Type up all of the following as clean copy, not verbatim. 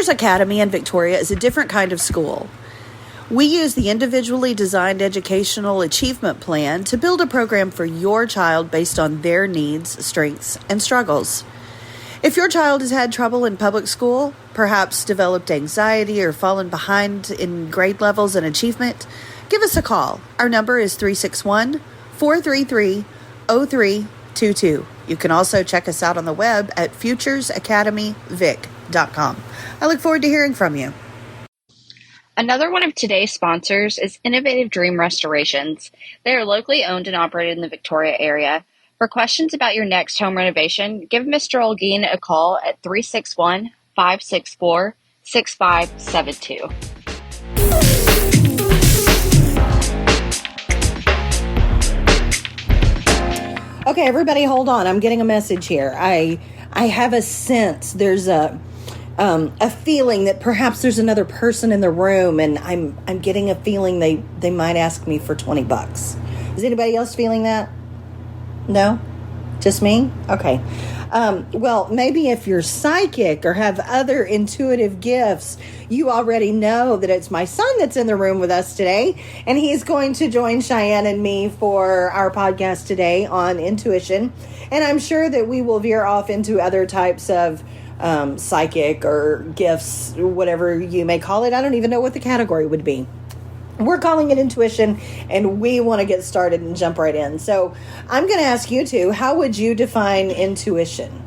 Futures Academy in Victoria is a different kind of school. We use the individually designed educational achievement plan to build a program for your child based on their needs, strengths, and struggles. If your child has had trouble in public school, perhaps developed anxiety or fallen behind in grade levels and achievement, give us a call. Our number is 361-433-0322. You can also check us out on the web at futuresacademyvic.com. I look forward to hearing from you. Another one of today's sponsors is Innovative Dream Restorations. They are locally owned and operated in the Victoria area. For questions about your next home renovation, give Mr. Olguin a call at 361-564-6572. Okay, everybody, hold on. I'm getting a message here. I have a sense there's a feeling that perhaps there's another person in the room, and I'm getting a feeling they might ask me for $20. Is anybody else feeling that? No? Just me? Okay. Well, maybe if you're psychic or have other intuitive gifts, you already know that it's my son that's in the room with us today, and he's going to join Cheyenne and me for our podcast today on intuition. And I'm sure that we will veer off into other types of psychic or gifts, whatever you may call it. I don't even know what the category would be. We're calling it intuition, and we want to get started and jump right in. So I'm going to ask you two, how would you define intuition?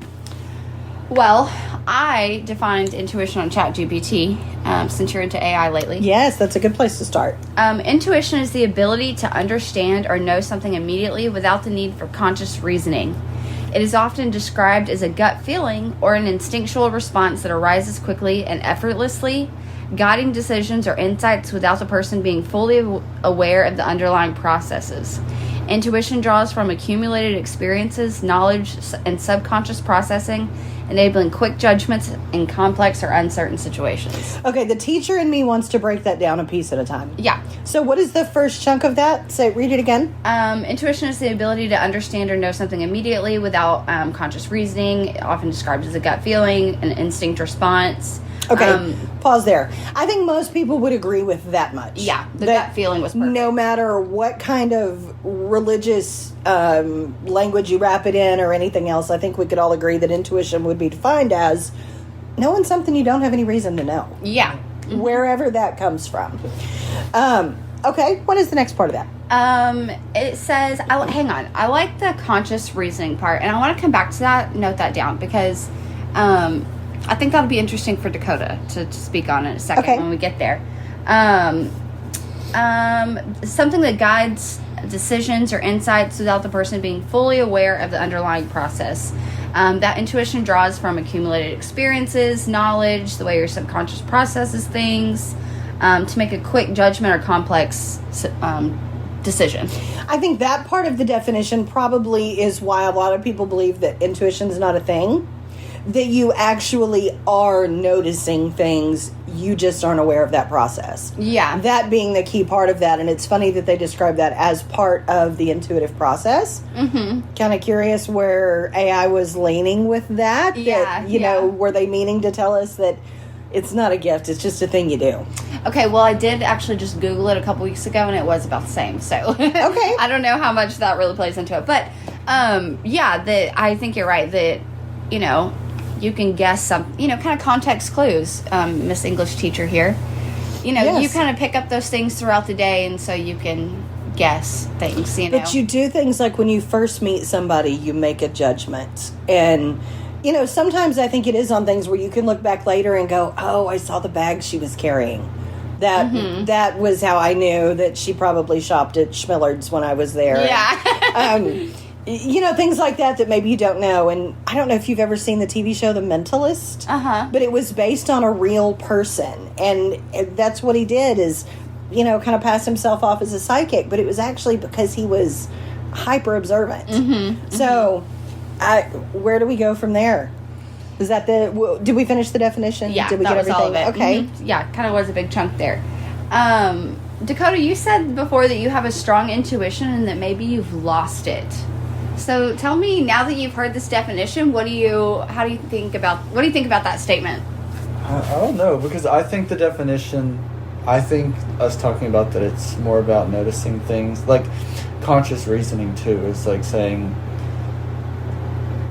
Well, I defined intuition on ChatGPT, since you're into AI lately. Yes, that's a good place to start. Intuition is the ability to understand or know something immediately without the need for conscious reasoning. It is often described as a gut feeling or an instinctual response that arises quickly and effortlessly, guiding decisions or insights without the person being fully aware of the underlying processes. Intuition draws from accumulated experiences, knowledge, and subconscious processing, enabling quick judgments in complex or uncertain situations. Okay, the teacher in me wants to break that down a piece at a time. Yeah. So what is the first chunk of that? Read it again. Intuition is the ability to understand or know something immediately without conscious reasoning, often described as a gut feeling, an instinct response. Okay, pause there. I think most people would agree with that much. Yeah, the gut feeling was perfect. No matter what kind of religious language you wrap it in or anything else, I think we could all agree that intuition would be defined as knowing something you don't have any reason to know. Yeah. Mm-hmm. Wherever that comes from. Okay, what is the next part of that? It says, hang on, I like the conscious reasoning part, and I want to come back to that, note that down, because I think that'll be interesting for Dakota to speak on in a second when we get there. Something that guides decisions or insights without the person being fully aware of the underlying process. That intuition draws from accumulated experiences, knowledge, the way your subconscious processes things, to make a quick judgment or complex decision. I think that part of the definition probably is why a lot of people believe that intuition is not a thing. That you actually are noticing things, you just aren't aware of that process. Yeah. That being the key part of that, and it's funny that they describe that as part of the intuitive process. Mm-hmm. Kind of curious where AI was leaning with that. Yeah. That, you know, were they meaning to tell us that it's not a gift, it's just a thing you do? Okay, well, I did actually just Google it a couple weeks ago, and it was about the same. So okay. I don't know how much that really plays into it. But, I think you're right that, you can guess some, kind of context clues, Miss English teacher here. Yes. You kind of pick up those things throughout the day, and so you can guess things, But you do things like when you first meet somebody, you make a judgment. And, sometimes I think it is on things where you can look back later and go, oh, I saw the bag she was carrying. That was how I knew that she probably shopped at Schmillard's when I was there. Yeah. Things like that maybe you don't know. And I don't know if you've ever seen the TV show The Mentalist. But it was based on a real person. And that's what he did is, kind of pass himself off as a psychic. But it was actually because he was hyper observant. Mm-hmm. So where do we go from there? Is that did we finish the definition? Yeah, did we that get was everything? all of it. Okay. Mm-hmm. Yeah, kind of was a big chunk there. Dakota, you said before that you have a strong intuition and that maybe you've lost it. So tell me, now that you've heard this definition, what do you think about that statement? I don't know, because I think the definition, I think us talking about that it's more about noticing things, like conscious reasoning too, is like saying,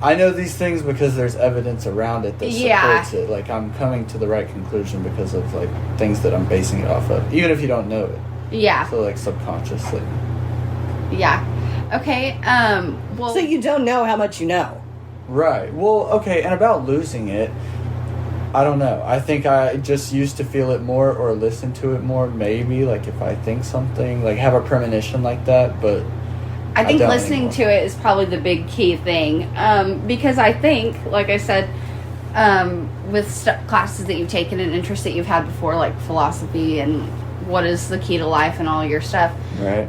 I know these things because there's evidence around it that supports it. Like, I'm coming to the right conclusion because of, like, things that I'm basing it off of, even if you don't know it. Yeah. So, like, subconsciously. Yeah. Okay, well... So you don't know how much you know. Right. Well, okay, and about losing it, I don't know. I think I just used to feel it more or listen to it more, maybe, like, if I think something, like, have a premonition like that, but... I think listening to it is probably the big key thing, because I think, like I said, with classes that you've taken and interests that you've had before, like philosophy and what is the key to life and all your stuff, right?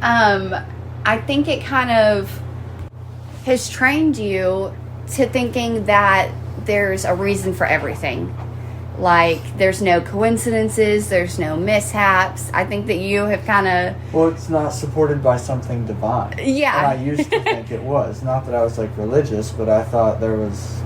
I think it kind of has trained you to thinking that there's a reason for everything. Like, there's no coincidences, there's no mishaps. I think that you have kind of... Well, it's not supported by something divine. Yeah. And I used to think it was. Not that I was, like, religious, but I thought there was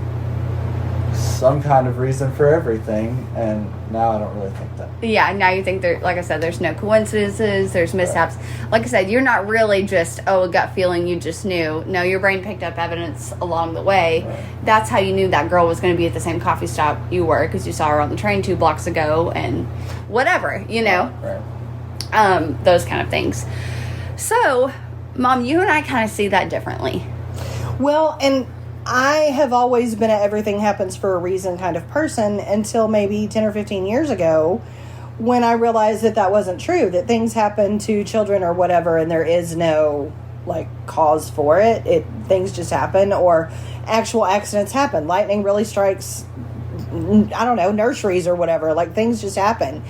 some kind of reason for everything, and now I don't really think that. Yeah, now you think there, like I said, there's no coincidences, there's mishaps. Right. Like I said, you're not really just, a gut feeling, you just knew. No, your brain picked up evidence along the way. Right. That's how you knew that girl was going to be at the same coffee stop you were, because you saw her on the train 2 blocks ago, and whatever, you know. Right. Those kind of things. So, Mom, you and I kind of see that differently. Well, and I have always been a everything happens for a reason kind of person until maybe 10 or 15 years ago, when I realized that that wasn't true, that things happen to children or whatever and there is no, like, cause for it. Things just happen, or actual accidents happen. Lightning really strikes, I don't know, nurseries or whatever. Like, things just happen.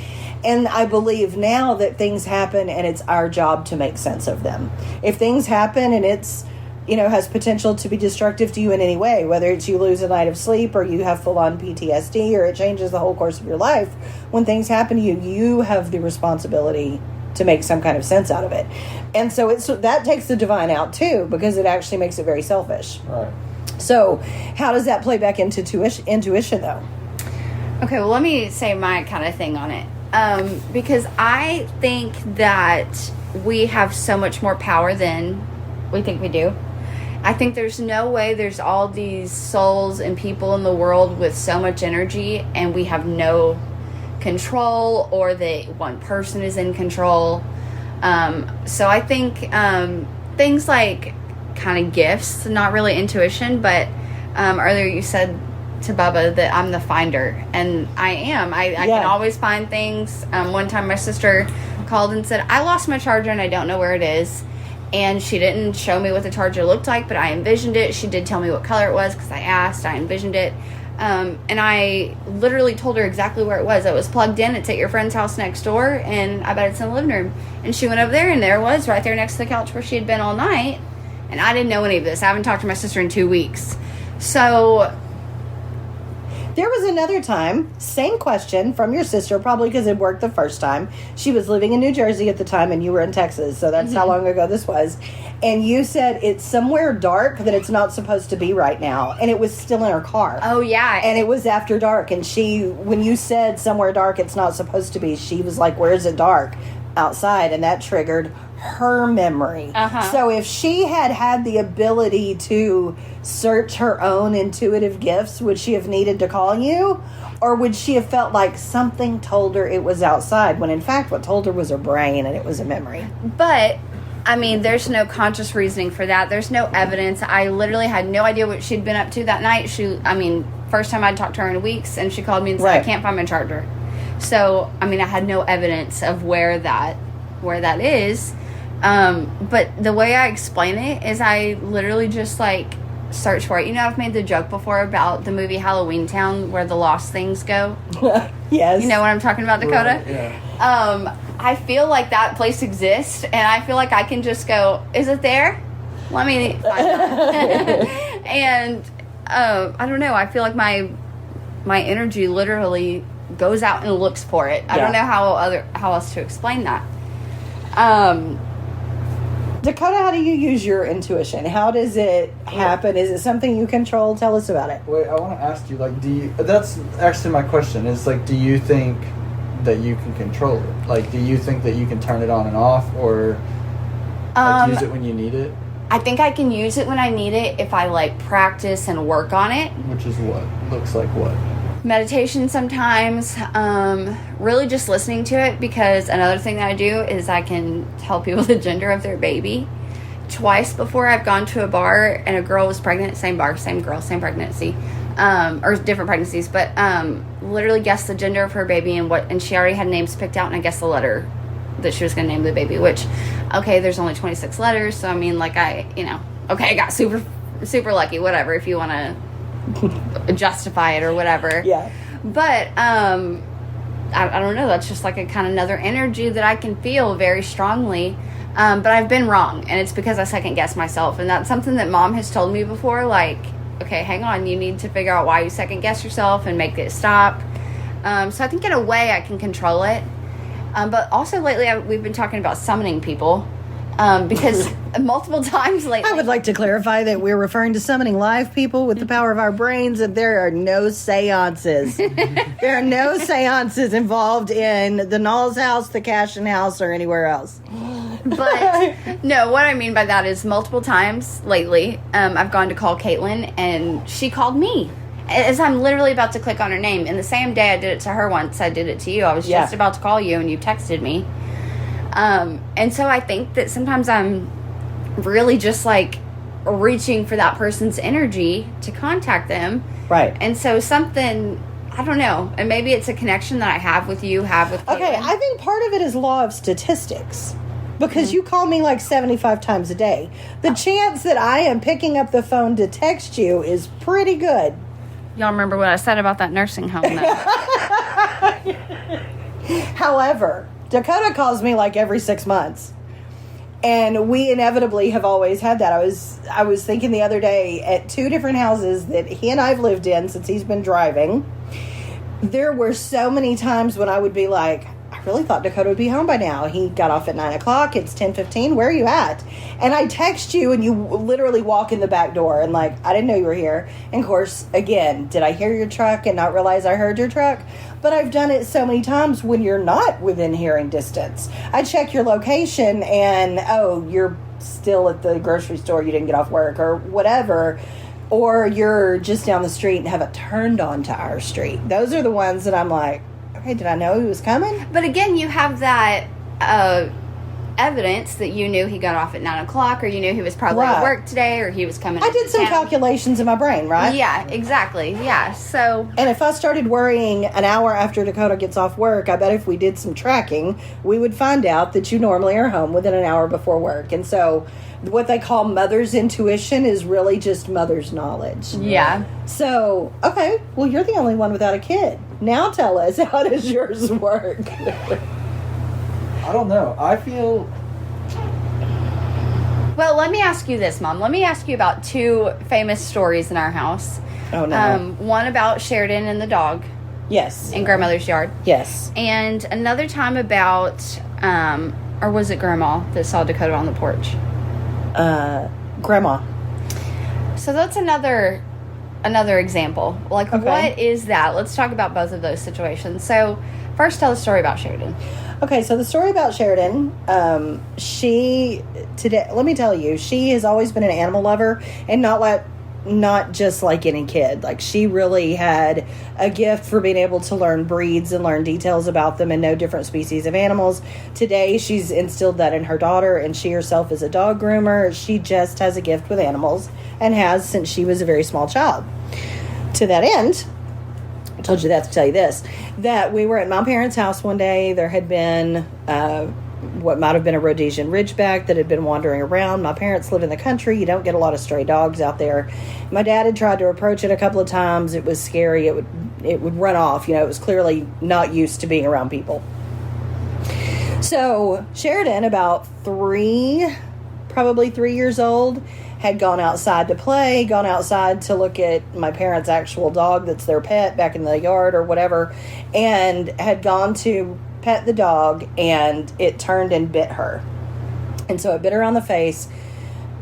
And I believe now that things happen and it's our job to make sense of them. If things happen and it's, has potential to be destructive to you in any way, whether it's you lose a night of sleep or you have full-on PTSD or it changes the whole course of your life, when things happen to you, you have the responsibility to make some kind of sense out of it. And so that takes the divine out too, because it actually makes it very selfish. Right. So how does that play back into intuition, though? Okay, well, let me say my kind of thing on it. Because I think that we have so much more power than we think we do. I think there's no way there's all these souls and people in the world with so much energy and we have no control, or that one person is in control. So I think things like kind of gifts, not really intuition, but earlier you said to Bubba that I'm the finder, and I am. I can always find things. One time my sister called and said, I lost my charger and I don't know where it is. And she didn't show me what the charger looked like, but I envisioned it. She did tell me what color it was because I asked. I envisioned it. And I literally told her exactly where it was. It was plugged in. It's at your friend's house next door, and I bet it's in the living room. And she went over there, and there it was, right there next to the couch where she had been all night. And I didn't know any of this. I haven't talked to my sister in 2 weeks. So... There was another time, same question from your sister, probably because it worked the first time. She was living in New Jersey at the time, and you were in Texas, so that's how long ago this was. And you said it's somewhere dark that it's not supposed to be right now, and it was still in her car. Oh, yeah. And it was after dark, and when you said somewhere dark it's not supposed to be, she was like, where's it dark? Outside, and that triggered her memory. So if she had the ability to search her own intuitive gifts, would she have needed to call you? Or would she have felt like something told her it was outside, when in fact what told her was her brain and it was a memory? But, I mean, there's no conscious reasoning for that. There's no evidence. I literally had no idea what she'd been up to that night. First time I'd talked to her in weeks, and she called me and said, I can't find my charger. So, I mean, I had no evidence of where that is. But the way I explain it is I literally just, like, search for it. I've made the joke before about the movie Halloween Town, where the lost things go. Yes. You know what I'm talking about, Dakota? Right, yeah. I feel like that place exists, and I feel like I can just go, is it there? Let me find that. And, I don't know, I feel like my energy literally goes out and looks for it. I don't know how else to explain that. Dakota, how do you use your intuition? How does it happen? Is it something you control? Tell us about it. Wait, I want to ask you, like, that's actually my question, is, like, do you think that you can control it? Like, do you think that you can turn it on and off, or like, use it when you need it? I think I can use it when I need it if I, like, practice and work on it. Which is what? Looks like what? Meditation sometimes, really just listening to it, because another thing that I do is I can tell people the gender of their baby. Twice before I've gone to a bar and a girl was pregnant, same bar, same girl, same pregnancy, or different pregnancies, but literally guessed the gender of her baby and she already had names picked out, and I guessed the letter that she was going to name the baby, which, okay, there's only 26 letters, so I mean, like, I got super, super lucky, whatever, if you want to justify it or whatever. Yeah. But I don't know, that's just like a kind of another energy that I can feel very strongly. But I've been wrong, and it's because I second guess myself, and that's something that Mom has told me before, like, okay, hang on, you need to figure out why you second guess yourself and make it stop. So I think in a way I can control it. But also lately we've been talking about summoning people. Because multiple times lately... I would like to clarify that we're referring to summoning live people with the power of our brains, and there are no seances. There are no seances involved in the Knowles house, the Cashin house, or anywhere else. But, no, what I mean by that is multiple times lately, I've gone to call Caitlin, and she called me. As I'm literally about to click on her name. And the same day I did it to her once, I did it to you. I was just about to call you, and you texted me. And so I think that sometimes I'm really just like reaching for that person's energy to contact them. Right. And so something, I don't know, and maybe it's a connection that I have with you, have with Caitlin. Okay, I think part of it is law of statistics. Because you call me like 75 times a day. The chance that I am picking up the phone to text you is pretty good. Y'all remember what I said about that nursing home, though. However, Dakota calls me like every 6 months. And we inevitably have always had that. I was thinking the other day at 2 different houses that he and I've lived in since he's been driving. There were so many times when I would be like, I really thought Dakota would be home by now. He got off at 9 o'clock. It's 10:15. Where are you at? And I text you and you literally walk in the back door and like, I didn't know you were here. And of course, again, did I hear your truck and not realize I heard your truck? But I've done it so many times when you're not within hearing distance. I check your location and, oh, you're still at the grocery store. You didn't get off work or whatever. Or you're just down the street and haven't turned onto our street. Those are the ones that I'm like, okay, did I know he was coming? But again, you have that evidence that you knew he got off at 9 o'clock, or you knew he was probably at work today, or he was coming. I did some calculations in my brain, right? Yeah, exactly. Yeah, so. And if I started worrying an hour after Dakota gets off work, I bet if we did some tracking, we would find out that you normally are home within an hour before work. And so what they call mother's intuition is really just mother's knowledge. Yeah. So, okay, well, you're the only one without a kid. Now tell us, how does yours work? I don't know. I feel... Well, let me ask you this, Mom. Let me ask you about 2 famous stories in our house. Oh, no. One about Sheridan and the dog. Yes. In grandmother's yard. Yes. And another time about, or was it Grandma that saw Dakota on the porch? Grandma. So that's another example. Like, okay. What is that? Let's talk about both of those situations. So, first, tell the story about Sheridan. Okay, so the story about Sheridan, let me tell you, she has always been an animal lover, and not just like any kid. Like, she really had a gift for being able to learn breeds and learn details about them and know different species of animals. Today, she's instilled that in her daughter, and she herself is a dog groomer. She just has a gift with animals and has since she was a very small child. To that end, I told you that to tell you this, that we were at my parents' house one day. There had been what might have been a Rhodesian Ridgeback that had been wandering around. My parents live in the country. You don't get a lot of stray dogs out there. My dad had tried to approach it a couple of times. It was scary. It would run off. It was clearly not used to being around people. So Sheridan, about probably 3 years old, had gone outside to play, gone outside to look at my parents' actual dog that's their pet back in the yard or whatever, and had gone to pet the dog, and it turned and bit her. And so it bit her on the face.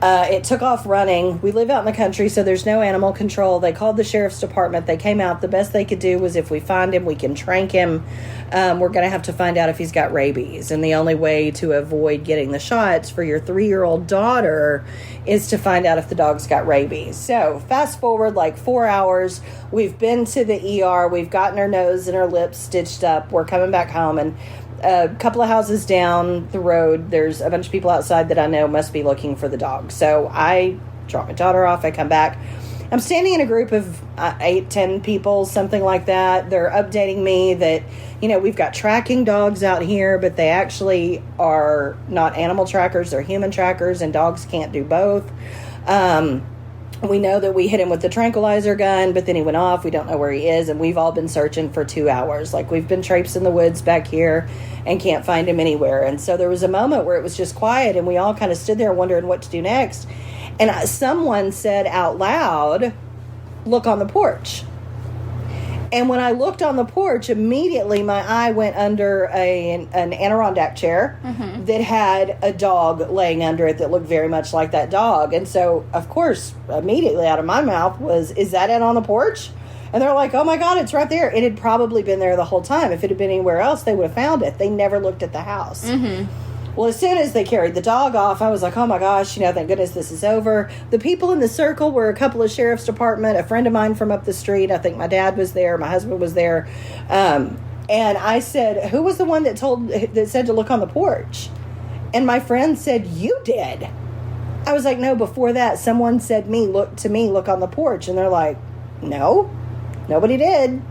It took off running. We live out in the country, so there's no animal control. They called the sheriff's department. They came out. The best they could do was if we find him, we can trank him. We're going to have to find out if he's got rabies. And the only way to avoid getting the shots for your 3-year-old daughter is to find out if the dog's got rabies. So fast forward like 4 hours. We've been to the ER. We've gotten her nose and her lips stitched up. We're coming back home, and a couple of houses down the road, there's a bunch of people outside that I know must be looking for the dog. So I drop my daughter off. I come back. I'm standing in a group of 8-10 people, something like that. They're updating me that, we've got tracking dogs out here, but they actually are not animal trackers. They're human trackers, and dogs can't do both. We know that we hit him with the tranquilizer gun, but then he went off. We don't know where he is, and we've all been searching for 2 hours. Like, we've been traipsing the woods back here and can't find him anywhere. And so there was a moment where it was just quiet, and we all kind of stood there wondering what to do next. And someone said out loud, "Look on the porch." And when I looked on the porch, immediately my eye went under an Adirondack chair that had a dog laying under it that looked very much like that dog. And so, of course, immediately out of my mouth was, "Is that it on the porch?" And they're like, "Oh my God, it's right there." It had probably been there the whole time. If it had been anywhere else, they would have found it. They never looked at the house. Well, as soon as they carried the dog off, I was like, "Oh my gosh, thank goodness this is over." The people in the circle were a couple of sheriff's department, a friend of mine from up the street. I think my dad was there. My husband was there. And I said, "Who was the one that said to look on the porch?" And my friend said, "You did." I was like, "No, before that, someone said look on the porch." And they're like, "No, nobody did."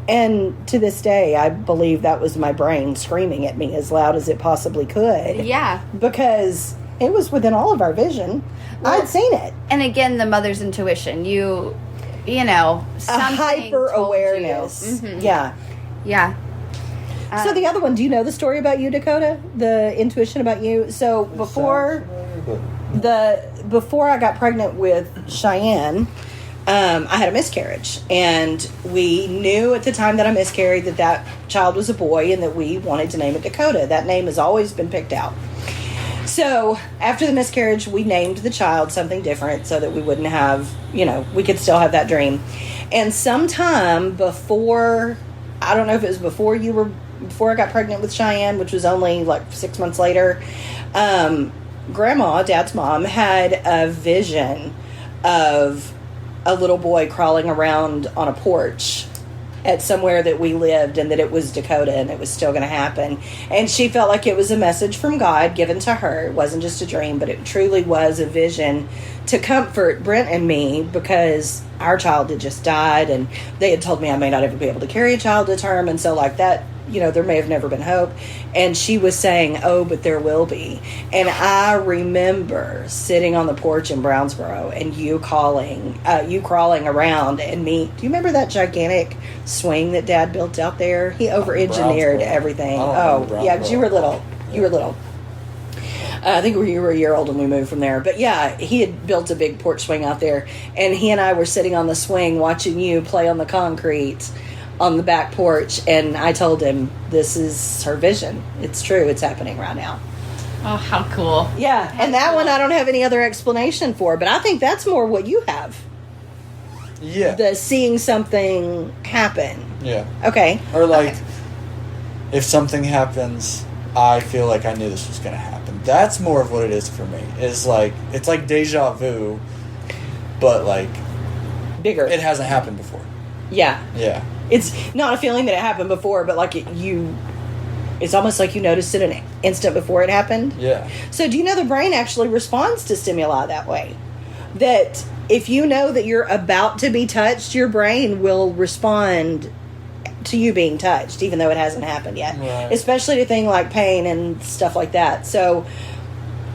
And to this day, I believe that was my brain screaming at me as loud as it possibly could. Yeah. Because it was within all of our vision. I'd seen it. And again, the mother's intuition. You know, a hyper awareness. Yeah. Yeah. So the other one, do you know the story about you, Dakota? The intuition about you? So before I got pregnant with Cheyenne, I had a miscarriage, and we knew at the time that I miscarried that child was a boy and that we wanted to name it Dakota. That name has always been picked out. So after the miscarriage, we named the child something different so that we wouldn't have, we could still have that dream. And sometime before, I don't know if it was before I got pregnant with Cheyenne, which was only like 6 months later, Grandma, Dad's mom, had a vision of a little boy crawling around on a porch at somewhere that we lived, and that it was Dakota, and it was still going to happen. And she felt like it was a message from God given to her. It wasn't just a dream, but it truly was a vision to comfort Brent and me, because our child had just died, and they had told me I may not ever be able to carry a child to term, and so like that, there may have never been hope. And she was saying, "Oh, but there will be." And I remember sitting on the porch in Brownsboro and you crawling around, and me. Do you remember that gigantic swing that Dad built out there? He over-engineered everything. Oh, yeah, because you were little. You were little. I think you were a year old when we moved from there. But yeah, he had built a big porch swing out there, and he and I were sitting on the swing watching you play on the concrete on the back porch, and I told him, "This is her vision. It's true. It's happening right now." Oh, how cool. Yeah, and that one I don't have any other explanation for, but I think that's more what you have. Yeah. The seeing something happen. Yeah. Okay. Or if something happens, I feel like I knew this was going to happen. That's more of what it is for me. It's like deja vu, but bigger. It hasn't happened before. Yeah. Yeah. It's not a feeling that it happened before, but it's almost like you noticed it an instant before it happened. Yeah. So do you know the brain actually responds to stimuli that way? That if you know that you're about to be touched, your brain will respond to you being touched, even though it hasn't happened yet. Right. Especially to things like pain and stuff like that. So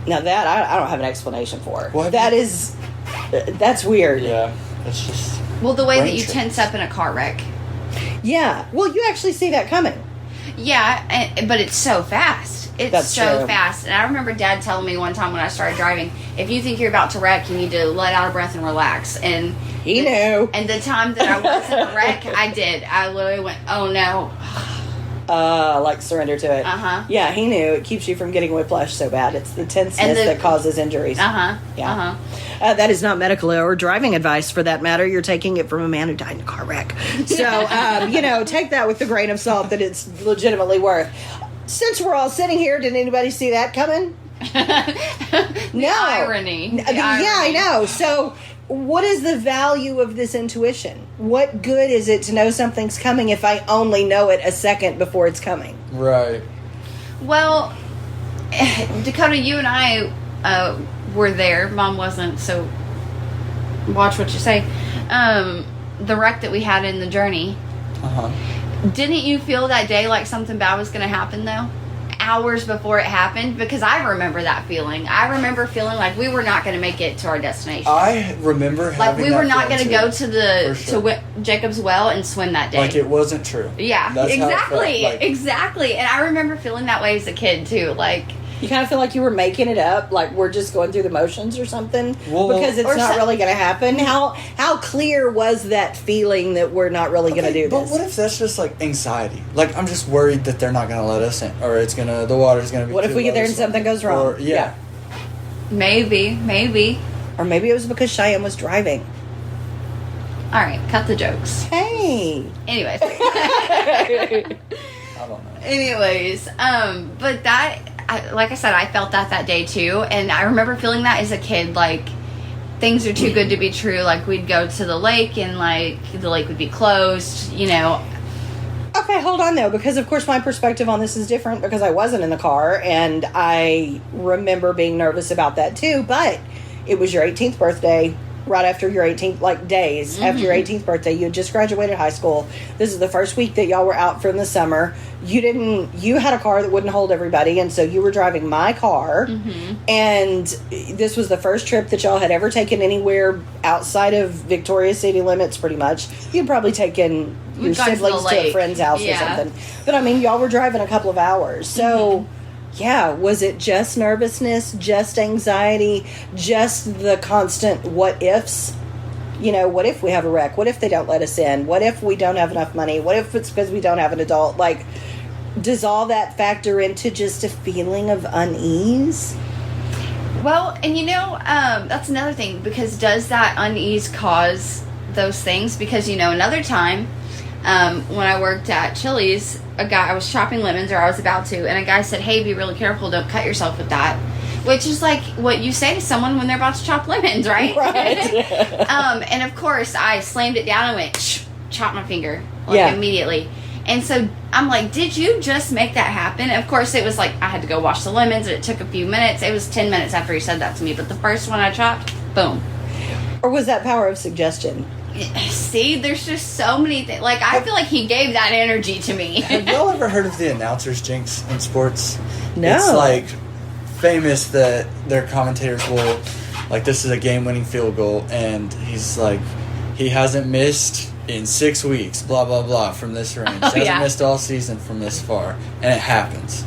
now that I don't have an explanation for. Well, that's weird. Yeah. It's just... Well, the way that you tense up in a car wreck. Yeah. Well, you actually see that coming. Yeah, but it's so fast. It's so fast. And I remember Dad telling me one time when I started driving, if you think you're about to wreck, you need to let out a breath and relax. And he knew. And the time that I was in a wreck, I did. I literally went, "Oh no." Like surrender to it. Uh-huh. Yeah, he knew it keeps you from getting whiplash so bad. It's the tenseness that causes injuries. Uh-huh. Yeah. Uh-huh. That is not medical or driving advice for that matter. You're taking it from a man who died in a car wreck. So, take that with the grain of salt that it's legitimately worth. Since we're all sitting here, did anybody see that coming? No. Irony. Yeah, I know. So, what is the value of this intuition? What good is it to know something's coming if I only know it a second before it's coming? Right. Well, Dakota, you and I were there. Mom wasn't, so watch what you say. The wreck that we had in the journey. Uh-huh. Didn't you feel that day like something bad was going to happen, though? Hours before it happened? Because I remember that feeling. I remember feeling like we were not going to make it to our destination. I remember like we were not going to go to sure. Jacob's Well and swim that day. Like it wasn't true. Yeah, That's exactly. How it felt. Exactly. And I remember feeling that way as a kid, too. Like... You kind of feel like you were making it up, like we're just going through the motions or something, because it's not really going to happen. How clear was that feeling that we're not really going to do this? But what if that's just like anxiety? Like I'm just worried that they're not going to let us in, or the water's going to be. What if we get there and something goes wrong? Or, yeah. Maybe. Or maybe it was because Cheyenne was driving. All right, cut the jokes. Hey. Anyways. I don't know. Anyways, but that, like I said, I felt that day too, and I remember feeling that as a kid, like, things are too good to be true, like, we'd go to the lake, and, like, the lake would be closed, Okay, hold on, though, because, of course, my perspective on this is different, because I wasn't in the car, and I remember being nervous about that, too, but it was your 18th birthday, right after your 18th, like days after your 18th birthday. You had just graduated high school. This is the first week that y'all were out from the summer. You had a car that wouldn't hold everybody, and so you were driving my car, and this was the first trip that y'all had ever taken anywhere outside of Victoria city limits, pretty much. You'd probably taken your siblings to a friend's house or something. But, I mean, y'all were driving a couple of hours, so... Yeah, was it just nervousness, just anxiety, just the constant what ifs? What if we have a wreck? What if they don't let us in? What if we don't have enough money? What if it's because we don't have an adult? Like, does all that factor into just a feeling of unease? Well, and that's another thing, because does that unease cause those things? Because, another time, when I worked at Chili's, I was chopping lemons, or I was about to, and a guy said, "Hey, be really careful, don't cut yourself with that," which is like what you say to someone when they're about to chop lemons, right? Right. And of course, I slammed it down and went, chop my finger, immediately. And so I'm like, did you just make that happen? Of course, it was like, I had to go wash the lemons, and it took a few minutes. It was 10 minutes after he said that to me, but the first one I chopped, boom. Or was that power of suggestion? See, there's just so many things. Like, I feel like he gave that energy to me. Have y'all ever heard of the announcer's jinx in sports? No. It's like famous that their commentators will, like, this is a game-winning field goal, and he's like, he hasn't missed in 6 weeks, blah, blah, blah, from this range. He hasn't missed all season from this far. And it happens.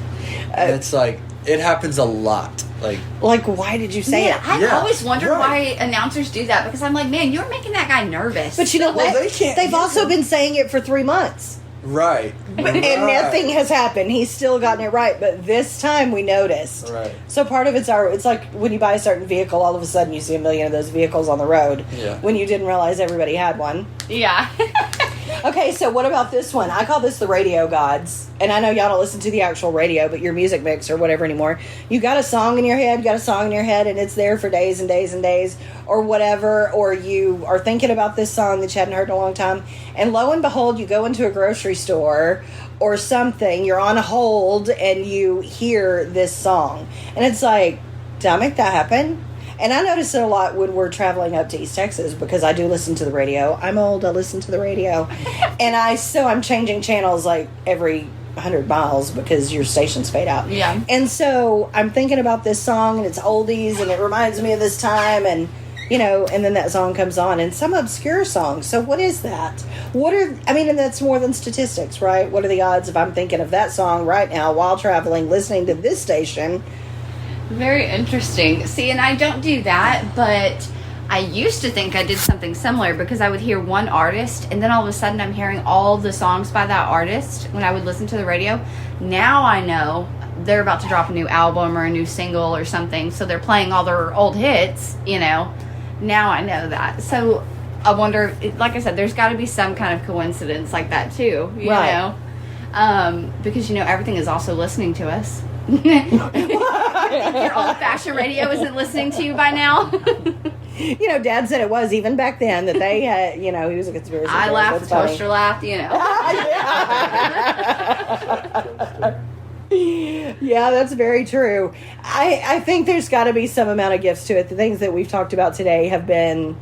And it's like, it happens a lot. Like why did you say it? I've always wondered why announcers do that, because I'm like, man, you're making that guy nervous. But you know what? They've also been saying it for 3 months. Right. And nothing has happened. He's still gotten it right, but this time we noticed. Right. So part of it's like when you buy a certain vehicle, all of a sudden you see a million of those vehicles on the road. Yeah. When you didn't realize everybody had one. Yeah. Okay, so what about this one? I call this the radio gods. And I know y'all don't listen to the actual radio, but your music mix or whatever anymore. You got a song in your head, and it's there for days and days and days, or whatever, or you are thinking about this song that you hadn't heard in a long time, and lo and behold, you go into a grocery store or something, you're on hold, and you hear this song. And it's like, did I make that happen? And I notice it a lot when we're traveling up to East Texas, because I do listen to the radio. I'm old, I listen to the radio. And I'm changing channels like every 100 miles because your stations fade out. Yeah. And so I'm thinking about this song, and it's oldies, and it reminds me of this time, and and then that song comes on, and some obscure song. So what is that? And that's more than statistics, right? What are the odds if I'm thinking of that song right now while traveling, listening to this station? Very interesting. See, and I don't do that, but I used to think I did something similar because I would hear one artist and then all of a sudden I'm hearing all the songs by that artist when I would listen to the radio. Now I know they're about to drop a new album or a new single or something, so they're playing all their old hits, you know. Now I know that. So I wonder, like I said, there's got to be some kind of coincidence like that too, you know. Because, you know, everything is also listening to us. Your old-fashioned radio isn't listening to you by now. You know, Dad said it was even back then that they had, you know, he was a conspiracy theorist. I laughed, the toaster laughed, you know. Yeah, that's very true. I think there's got to be some amount of gifts to it. The things that we've talked about today have been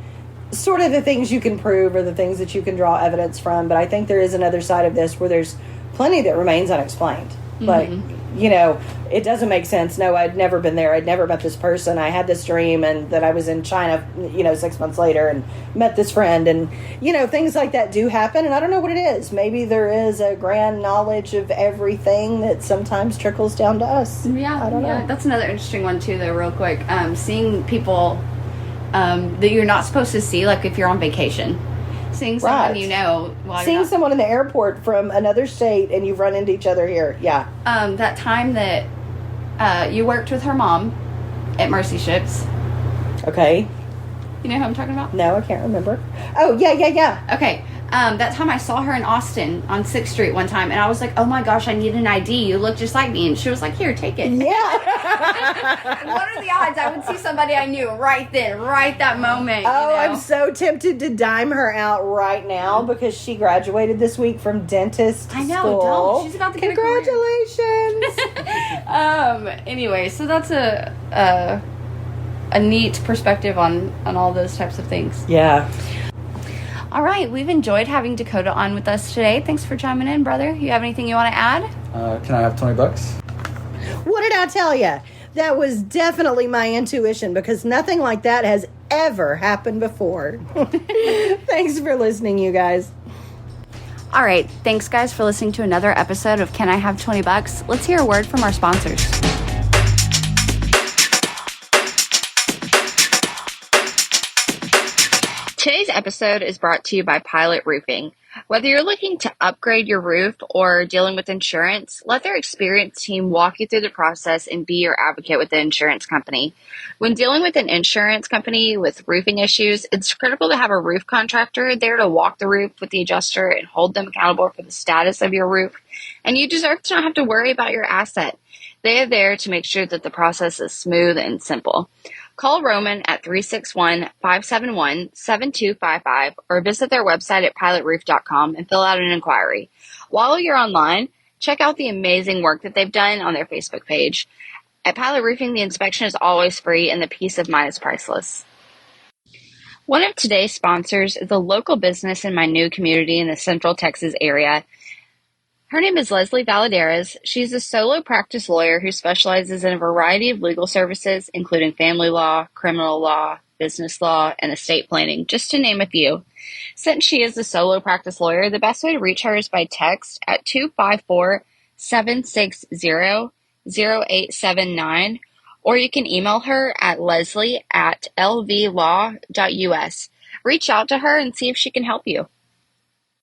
sort of the things you can prove or the things that you can draw evidence from. But I think there is another side of this where there's plenty that remains unexplained. Like, you know, it doesn't make sense. No, I'd never been there. I'd never met this person. I had this dream and that I was in China, you know, 6 months later and met this friend. And, you know, things like that do happen. And I don't know what it is. Maybe there is a grand knowledge of everything that sometimes trickles down to us. Yeah, I don't know. That's another interesting one, too, though, real quick. Seeing people that you're not supposed to see, like if you're on vacation. Seeing someone you know. Seeing someone in the airport from another state and you've run into each other here. Yeah. That time that you worked with her mom at Mercy Ships. Okay. You know who I'm talking about? No, I can't remember. Oh, yeah. Okay. That time I saw her in Austin on 6th Street one time, and I was like, oh my gosh, I need an ID. You look just like me. And she was like, here, take it. Yeah. What are the odds I would see somebody I knew right then, right that moment? Oh, you know? I'm so tempted to dime her out right now because she graduated this week from dentist I know, school. don't. She's about to get Congratulations. Anyway, so that's a neat perspective on all those types of things. Yeah. All right, we've enjoyed having Dakota on with us today. Thanks for chiming in, brother. You have anything you want to add? Can I have $20? What did I tell you? That was definitely my intuition because nothing like that has ever happened before. Thanks for listening, you guys. All right, thanks, guys, for listening to another episode of Can I Have $20? Let's hear a word from our sponsors. Today's episode is brought to you by Pilot Roofing. Whether you're looking to upgrade your roof or dealing with insurance, let their experienced team walk you through the process and be your advocate with the insurance company. When dealing with an insurance company with roofing issues, it's critical to have a roof contractor there to walk the roof with the adjuster and hold them accountable for the status of your roof. And you deserve to not have to worry about your asset. They are there to make sure that the process is smooth and simple. Call Roman at 361-571-7255 or visit their website at pilotroof.com and fill out an inquiry. While you're online, check out the amazing work that they've done on their Facebook page. At Pilot Roofing, the inspection is always free and the peace of mind is priceless. One of today's sponsors is a local business in my new community in the Central Texas area. Her name is Leslie Valadares. She's a solo practice lawyer who specializes in a variety of legal services, including family law, criminal law, business law, and estate planning, just to name a few. Since she is a solo practice lawyer, the best way to reach her is by text at 254-760-0879, or you can email her at leslie@lvlaw.us. Reach out to her and see if she can help you.